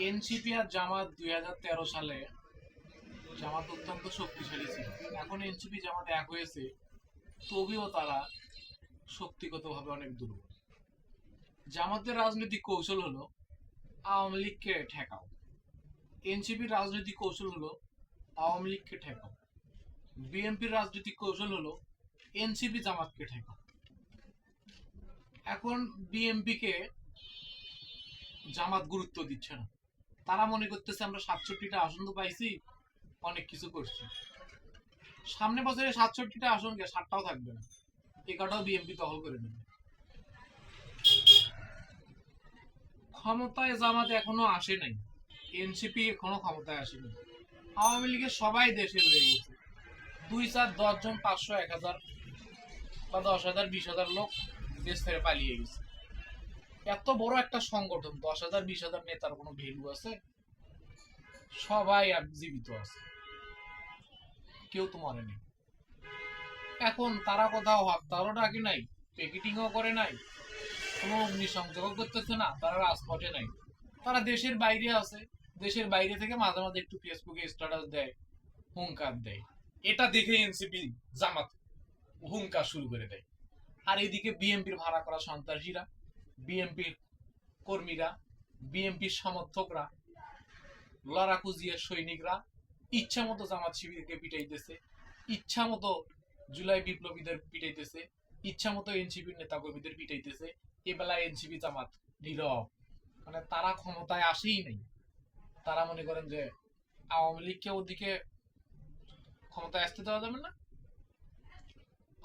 NCP আর জামাত 2013 সালে জামাত অত্যন্ত শক্তিশালী ছিল। এখন এনসিপি জামাত এক হয়েছে, তবেও তারা শক্তিগতভাবে অনেক দুর্বল। জামাতের রাজনৈতিক কৌশল হলো আওয়ামী লীগকে ঠেকাও, এনসিপির রাজনৈতিক কৌশল হলো আওয়ামী লীগকে ঠেকাও, বিএনপির রাজনৈতিক কৌশল হলো এনসিপি জামাতকে ঠেকাও। এখন বিএনপিকে জামাত গুরুত্ব দিচ্ছে না। তারা মনে করতেছে আমরা 67টা আসন তো পাইছি, অনেক কিছু করছি। সামনে বছরে 67টা আসন কে 7টাও থাকবে না, এটাও বিএনপি দখল করে নেবে। ক্ষমতায় জামাত এখনো আসে নাই, এনসিপি এখনো ক্ষমতায় আসেনি। আওয়ামী লীগের সবাই দেশে রয়ে গেছে, 2, 4, 10 জন, 500, 1000 বা 10,000, 20,000 লোক দেশ থেকে পালিয়ে গেছে। এত বড় একটা সংগঠন, 10,000, 20,000 নেতার কোনো ভ্যালু আছে? সবাই আর জীবিত আছে, কেউ তো মরেনি। এখন তারা কোথাও হত্যারও ডাকে নাই, পিকেটিংও করে নাই, কোনো অগ্নিসংযোগ করতেছে না, তারা রাজপথে নাই, তারা দেশের বাইরে আছে। দেশের বাইরে থেকে মাঝে মাঝে একটু ফেসবুকে স্ট্যাটাস দেয়, হুঙ্কার দেয়। এটা দেখে এনসিপি জামাত হুঙ্কার শুরু করে দেয়। আর এদিকে বিএনপির ভাড়া করা সন্ত্রাসীরা, বিএনপির কর্মীরা, বিএনপির সমর্থকরা, লড়াকু জিয়ার সৈনিকরা ইচ্ছা মতো জামাত শিবিরকে পিটাইতেছে, ইচ্ছা মতো জুলাই বিপ্লবীদের পিটাইতেছে, ইচ্ছা মতো এনসিপির নেতা কর্মীদের পিটাইতেছে। এবেলা এনসিপি জামাত নীরব, মানে তারা ক্ষমতায় আসেই নাই। তারা মনে করেন যে আওয়ামী লীগকে ওদিকে ক্ষমতায় আসতে দেওয়া যাবে না,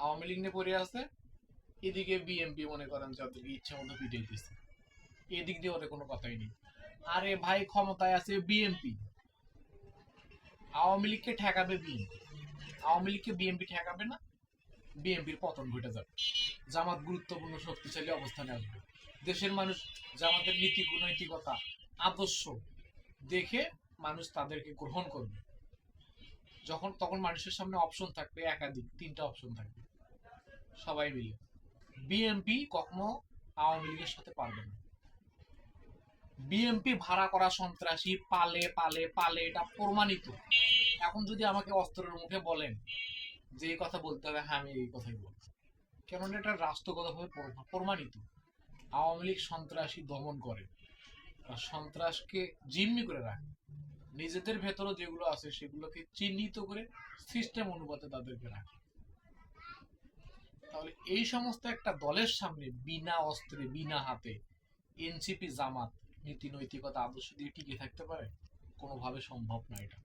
আওয়ামী লীগ নিয়ে পড়ে আছে, এদিকে বিএনপি মনে করেন যে ওদেরকে ইচ্ছা মতো পিটাইতেছে, এদিক দিয়ে ওদের কোনো কথাই নেই। আরে ভাই, ক্ষমতায় আছে বিএনপি, আওয়ামী লীগকে ঠেকাবে বিএনপি, আওয়ামী লীগকে বিএনপি ঠেকাবে না, বিএনপির পতন ঘটে যাবে, জামাত গুরুত্বপূর্ণ শক্তিশালী অবস্থানে আসবে। দেশের মানুষ জামাতের নীতি নৈতিকতা আদর্শ দেখে মানুষ তাদেরকে গ্রহণ করবে। তখন মানুষের সামনে অপশন থাকবে, একাধিক 3টা অপশন থাকবে, সবাই মিলে। বিএনপি কখনো আওয়ামী লীগের সাথে পারবে না। বিএনপি ভাড়া করা সন্ত্রাসী, পালে পালে পালে, এটা প্রমাণিত। এখন যদি আমাকে অস্ত্রের মুখে বলেন যে এই কথা বলতে হবে, হ্যাঁ আমি এই কথাই বলবো, কেননা এটা রাষ্ট্রগতভাবে প্রমাণিত। আওয়ামী লীগ সন্ত্রাসী দমন করে, সন্ত্রাসকে জিম্মি করে রাখে, নিজেদের ভেতরে যেগুলো আছে সেগুলোকে চিহ্নিত করে সিস্টেম অনুপাতে তাদেরকে রাখে। তাহলে এই সমস্ত একটা দলের সামনে বিনা অস্ত্রে বিনা হাতে এনসিপি জামাত নীতি নৈতিকতা আদর্শ দিয়ে টিকে থাকতে পারে? কোনোভাবে সম্ভব না। এটা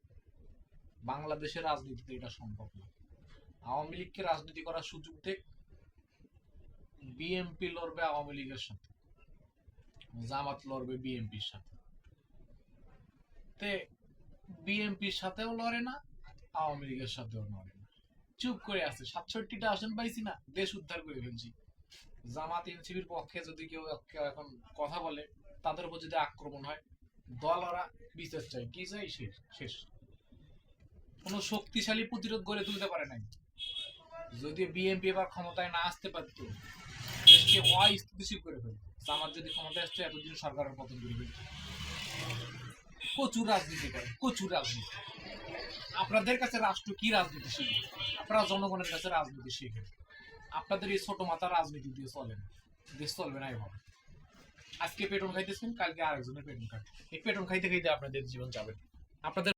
বাংলাদেশের রাজনীতিতে এটা সম্ভব না। আওয়ামী লীগকে রাজনীতি করার সুযোগ দেখ, বিএনপি লড়বে আওয়ামী লীগের সাথে, জামাত লড়বে বিএনপির সাথে, তে বিএনপির সাথেও লড়ে না, আওয়ামী লীগের সাথেও লড়ে না, চুপ করে আছে। 67টা আসন পাইছি না, দেশ উদ্ধার করে ফেলছি। জামাত এনসিপির পক্ষে যদি কেউ এখন কথা বলে, তাদের উপর যদি আক্রমণ হয়, দল ওরা বিচার চাই, কি চাই, শেষ শেষ। কোনো শক্তিশালী প্রতিরোধ গড়ে তুলতে পারে নাই। যদি বিএনপি এবার ক্ষমতায় না আসতে পারতো, দেশকে অস্থিতিশীল করে ফেলতো। জামাত যদি ক্ষমতায় আসতো, এতদিন সরকারের পতন করে ফেলতো। প্রচুর রাজনীতি করে, প্রচুর রাজনীতি। আপনাদের কাছে রাষ্ট্র কি রাজনীতি শিখে? আপনারা জনগণের কাছে রাজনীতি শিখে। আপনাদের এই ছোট মাথা রাজনীতি দিয়ে চলে না, দেশ চলবে না এভাবে। আজকে পেটন খাইতেছেন, কালকে আরেকজনের পেটন খাবে, এই পেটন খাইতে খাইতে আপনাদের জীবন যাবে। আপনাদের